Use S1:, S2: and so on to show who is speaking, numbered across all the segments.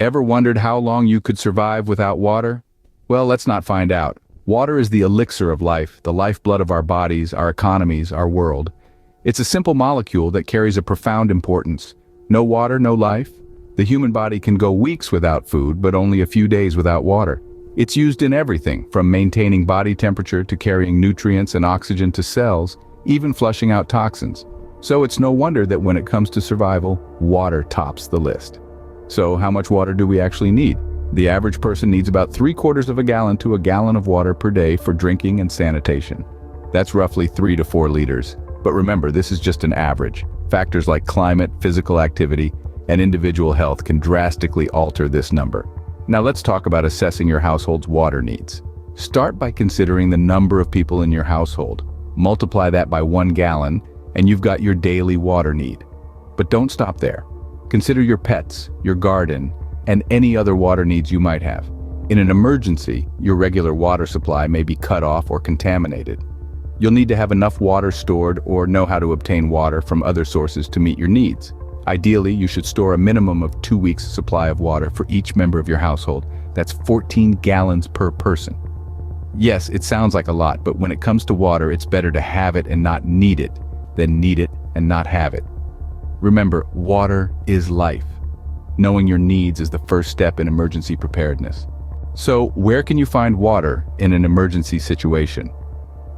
S1: Ever wondered how long you could survive without water? Well, let's not find out. Water is the elixir of life, the lifeblood of our bodies, our economies, our world. It's a simple molecule that carries a profound importance. No water, no life. The human body can go weeks without food, but only a few days without water. It's used in everything, from maintaining body temperature to carrying nutrients and oxygen to cells, even flushing out toxins. So it's no wonder that when it comes to survival, water tops the list. So how much water do we actually need? The average person needs about 3/4 of a gallon to a gallon of water per day for drinking and sanitation. That's roughly 3 to 4 liters. But remember, this is just an average. Factors like climate, physical activity, and individual health can drastically alter this number. Now let's talk about assessing your household's water needs. Start by considering the number of people in your household. Multiply that by 1 gallon, and you've got your daily water need. But don't stop there. Consider your pets, your garden, and any other water needs you might have. In an emergency, your regular water supply may be cut off or contaminated. You'll need to have enough water stored or know how to obtain water from other sources to meet your needs. Ideally, you should store a minimum of 2 weeks' supply of water for each member of your household. That's 14 gallons per person. Yes, it sounds like a lot, but when it comes to water, it's better to have it and not need it than need it and not have it. Remember, water is life. Knowing your needs is the first step in emergency preparedness. So, where can you find water in an emergency situation?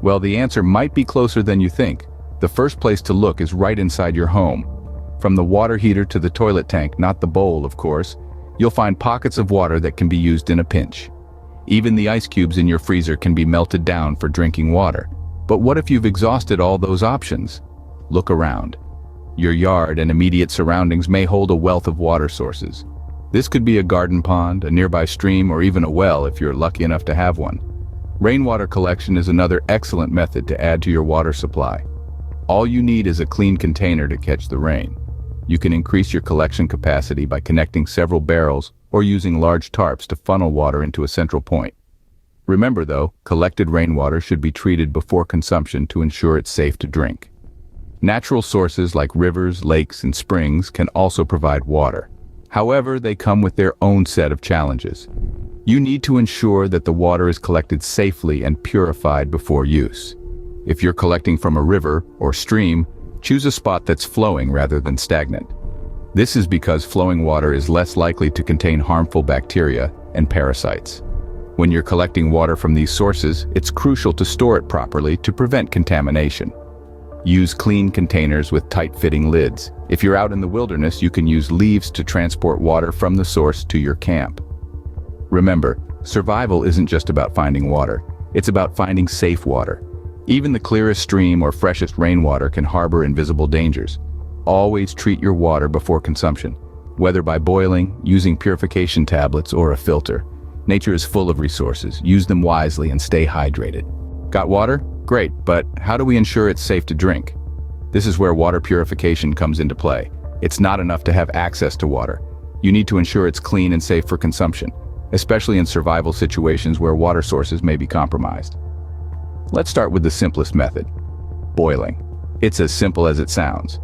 S1: Well, the answer might be closer than you think. The first place to look is right inside your home. From the water heater to the toilet tank, not the bowl, of course, you'll find pockets of water that can be used in a pinch. Even the ice cubes in your freezer can be melted down for drinking water. But what if you've exhausted all those options? Look around. Your yard and immediate surroundings may hold a wealth of water sources. This could be a garden pond, a nearby stream, or even a well if you're lucky enough to have one. Rainwater collection is another excellent method to add to your water supply. All you need is a clean container to catch the rain. You can increase your collection capacity by connecting several barrels or using large tarps to funnel water into a central point. Remember though, collected rainwater should be treated before consumption to ensure it's safe to drink. Natural sources like rivers, lakes, and springs can also provide water. However, they come with their own set of challenges. You need to ensure that the water is collected safely and purified before use. If you're collecting from a river or stream, choose a spot that's flowing rather than stagnant. This is because flowing water is less likely to contain harmful bacteria and parasites. When you're collecting water from these sources, it's crucial to store it properly to prevent contamination. Use clean containers with tight-fitting lids. If you're out in the wilderness, you can use leaves to transport water from the source to your camp. Remember, survival isn't just about finding water. It's about finding safe water. Even the clearest stream or freshest rainwater can harbor invisible dangers. Always treat your water before consumption, whether by boiling, using purification tablets, or a filter. Nature is full of resources. Use them wisely and stay hydrated. Got water? Great, but how do we ensure it's safe to drink? This is where water purification comes into play. It's not enough to have access to water. You need to ensure it's clean and safe for consumption, especially in survival situations where water sources may be compromised. Let's start with the simplest method, boiling. It's as simple as it sounds.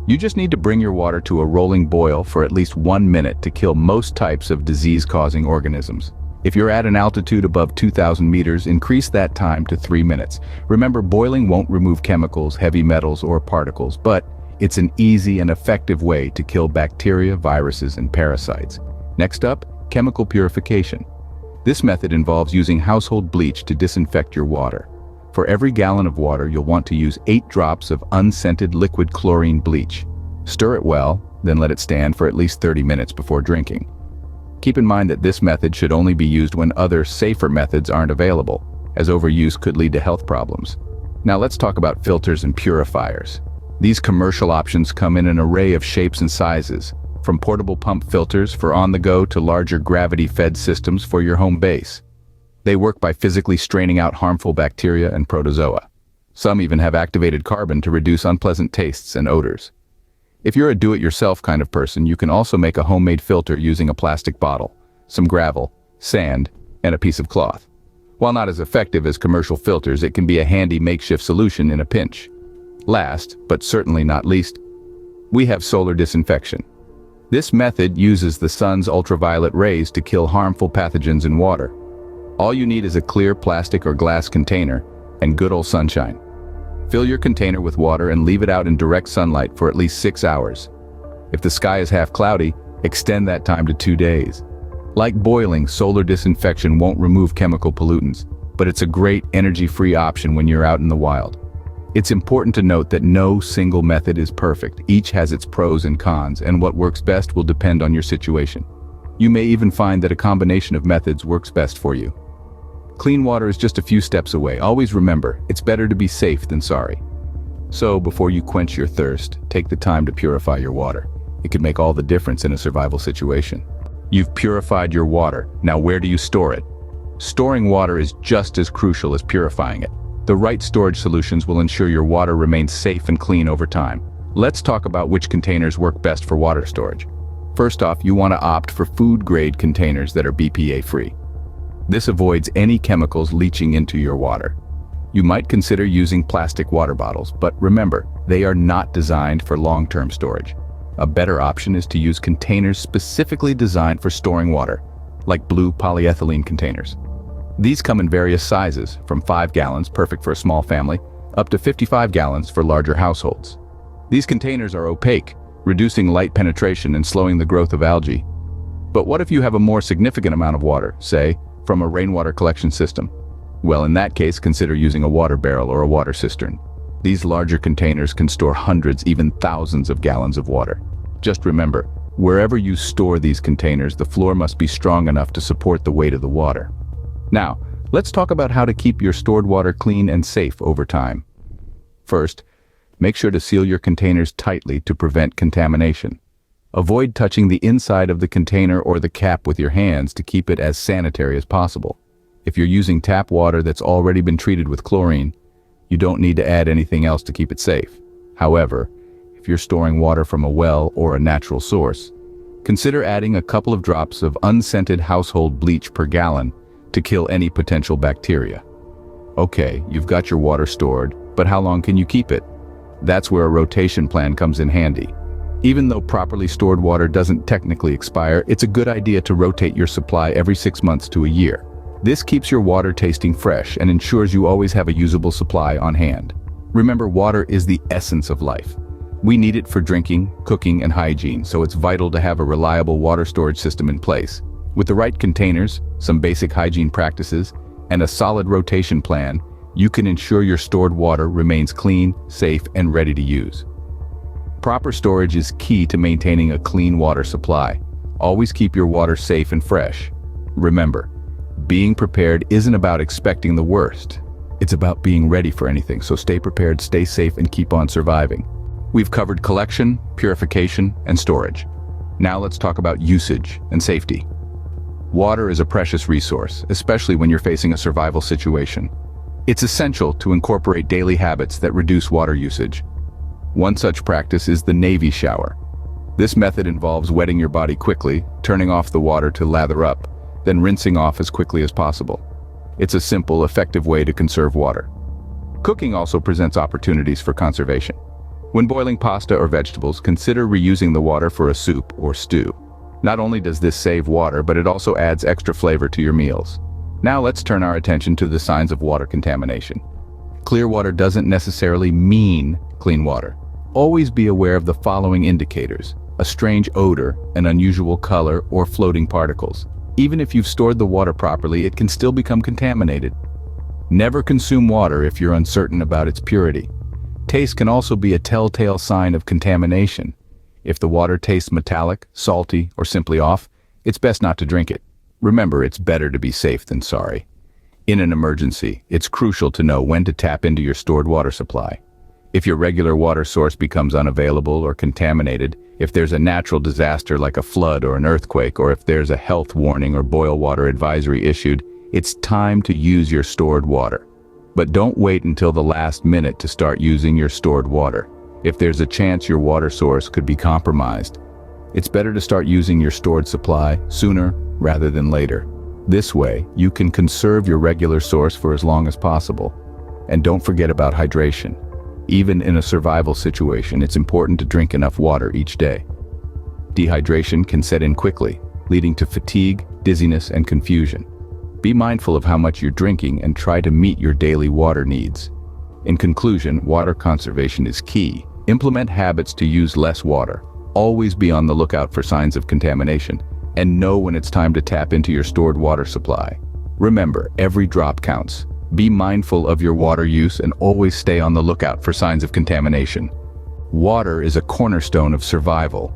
S1: You just need to bring your water to a rolling boil for at least 1 minute to kill most types of disease-causing organisms. If you're at an altitude above 2,000 meters, increase that time to 3 minutes. Remember, boiling won't remove chemicals, heavy metals, or particles, but it's an easy and effective way to kill bacteria, viruses, and parasites. Next up, chemical purification. This method involves using household bleach to disinfect your water. For every gallon of water, you'll want to use 8 drops of unscented liquid chlorine bleach. Stir it well, then let it stand for at least 30 minutes before drinking. Keep in mind that this method should only be used when other, safer methods aren't available, as overuse could lead to health problems. Now let's talk about filters and purifiers. These commercial options come in an array of shapes and sizes, from portable pump filters for on-the-go to larger gravity-fed systems for your home base. They work by physically straining out harmful bacteria and protozoa. Some even have activated carbon to reduce unpleasant tastes and odors. If you're a do-it-yourself kind of person, you can also make a homemade filter using a plastic bottle, some gravel, sand, and a piece of cloth. While not as effective as commercial filters, it can be a handy makeshift solution in a pinch. Last, but certainly not least, we have solar disinfection. This method uses the sun's ultraviolet rays to kill harmful pathogens in water. All you need is a clear plastic or glass container and good old sunshine. Fill your container with water and leave it out in direct sunlight for at least 6 hours. If the sky is half cloudy, extend that time to 2 days. Like boiling, solar disinfection won't remove chemical pollutants, but it's a great energy-free option when you're out in the wild. It's important to note that no single method is perfect. Each has its pros and cons, and what works best will depend on your situation. You may even find that a combination of methods works best for you. Clean water is just a few steps away. Always remember, it's better to be safe than sorry. So, before you quench your thirst, take the time to purify your water. It can make all the difference in a survival situation. You've purified your water. Now where do you store it? Storing water is just as crucial as purifying it. The right storage solutions will ensure your water remains safe and clean over time. Let's talk about which containers work best for water storage. First off, you want to opt for food-grade containers that are BPA-free. This avoids any chemicals leaching into your water. You might consider using plastic water bottles, but remember, they are not designed for long-term storage. A better option is to use containers specifically designed for storing water, like blue polyethylene containers. These come in various sizes, from 5 gallons, perfect for a small family, up to 55 gallons for larger households. These containers are opaque, reducing light penetration and slowing the growth of algae. But what if you have a more significant amount of water, say, from a rainwater collection system? Well, in that case, consider using a water barrel or a water cistern. These larger containers can store hundreds, even thousands of gallons of water. Just remember, wherever you store these containers, the floor must be strong enough to support the weight of the water. Now, let's talk about how to keep your stored water clean and safe over time. First, make sure to seal your containers tightly to prevent contamination. Avoid touching the inside of the container or the cap with your hands to keep it as sanitary as possible. If you're using tap water that's already been treated with chlorine, you don't need to add anything else to keep it safe. However, if you're storing water from a well or a natural source, consider adding a couple of drops of unscented household bleach per gallon to kill any potential bacteria. Okay, you've got your water stored, but how long can you keep it? That's where a rotation plan comes in handy. Even though properly stored water doesn't technically expire, it's a good idea to rotate your supply every 6 months to a year. This keeps your water tasting fresh and ensures you always have a usable supply on hand. Remember, water is the essence of life. We need it for drinking, cooking, and hygiene, so it's vital to have a reliable water storage system in place. With the right containers, some basic hygiene practices, and a solid rotation plan, you can ensure your stored water remains clean, safe, and ready to use. Proper storage is key to maintaining a clean water supply. Always keep your water safe and fresh. Remember, being prepared isn't about expecting the worst. It's about being ready for anything, so stay prepared, stay safe, and keep on surviving. We've covered collection, purification, and storage. Now let's talk about usage and safety. Water is a precious resource, especially when you're facing a survival situation. It's essential to incorporate daily habits that reduce water usage. One such practice is the Navy shower. This method involves wetting your body quickly, turning off the water to lather up, then rinsing off as quickly as possible. It's a simple, effective way to conserve water. Cooking also presents opportunities for conservation. When boiling pasta or vegetables, consider reusing the water for a soup or stew. Not only does this save water, but it also adds extra flavor to your meals. Now let's turn our attention to the signs of water contamination. Clear water doesn't necessarily mean clean water. Always be aware of the following indicators: a strange odor, an unusual color, or floating particles. Even if you've stored the water properly, it can still become contaminated. Never consume water if you're uncertain about its purity. Taste can also be a telltale sign of contamination. If the water tastes metallic, salty, or simply off, it's best not to drink it. Remember, it's better to be safe than sorry. In an emergency, it's crucial to know when to tap into your stored water supply. If your regular water source becomes unavailable or contaminated, if there's a natural disaster like a flood or an earthquake, or if there's a health warning or boil water advisory issued, it's time to use your stored water. But don't wait until the last minute to start using your stored water. If there's a chance your water source could be compromised, it's better to start using your stored supply sooner rather than later. This way, you can conserve your regular source for as long as possible. And don't forget about hydration. Even in a survival situation, it's important to drink enough water each day. Dehydration can set in quickly, leading to fatigue, dizziness, and confusion. Be mindful of how much you're drinking and try to meet your daily water needs. In conclusion, water conservation is key. Implement habits to use less water. Always be on the lookout for signs of contamination, and know when it's time to tap into your stored water supply. Remember, every drop counts. Be mindful of your water use and always stay on the lookout for signs of contamination. Water is a cornerstone of survival.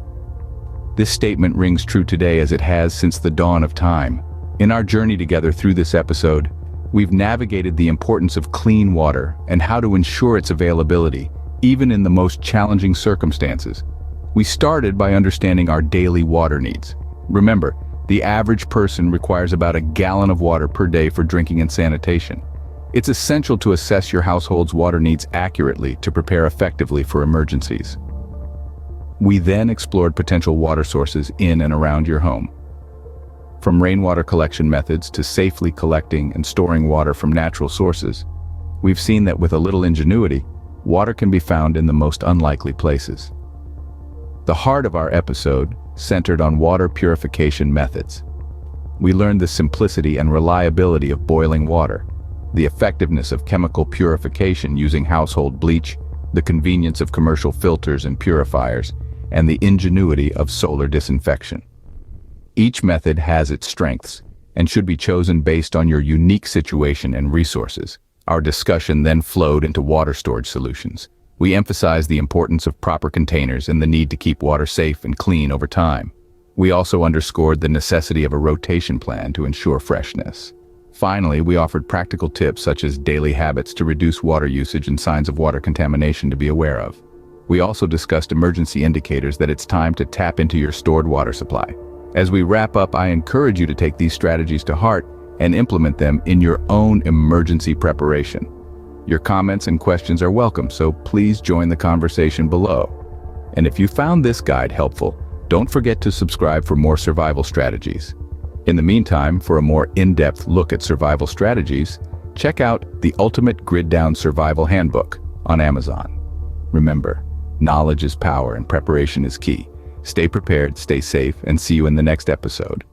S1: This statement rings true today as it has since the dawn of time. In our journey together through this episode, we've navigated the importance of clean water and how to ensure its availability, even in the most challenging circumstances. We started by understanding our daily water needs. Remember, the average person requires about a gallon of water per day for drinking and sanitation. It's essential to assess your household's water needs accurately to prepare effectively for emergencies. We then explored potential water sources in and around your home. From rainwater collection methods to safely collecting and storing water from natural sources, we've seen that with a little ingenuity, water can be found in the most unlikely places. The heart of our episode centered on water purification methods. We learned the simplicity and reliability of boiling water, the effectiveness of chemical purification using household bleach, the convenience of commercial filters and purifiers, and the ingenuity of solar disinfection. Each method has its strengths and should be chosen based on your unique situation and resources. Our discussion then flowed into water storage solutions. We emphasized the importance of proper containers and the need to keep water safe and clean over time. We also underscored the necessity of a rotation plan to ensure freshness. Finally, we offered practical tips such as daily habits to reduce water usage and signs of water contamination to be aware of. We also discussed emergency indicators that it's time to tap into your stored water supply. As we wrap up, I encourage you to take these strategies to heart and implement them in your own emergency preparation. Your comments and questions are welcome, so please join the conversation below. And if you found this guide helpful, don't forget to subscribe for more survival strategies. In the meantime, for a more in-depth look at survival strategies, check out The Ultimate Grid Down Survival Handbook on Amazon. Remember, knowledge is power and preparation is key. Stay prepared, stay safe, and see you in the next episode.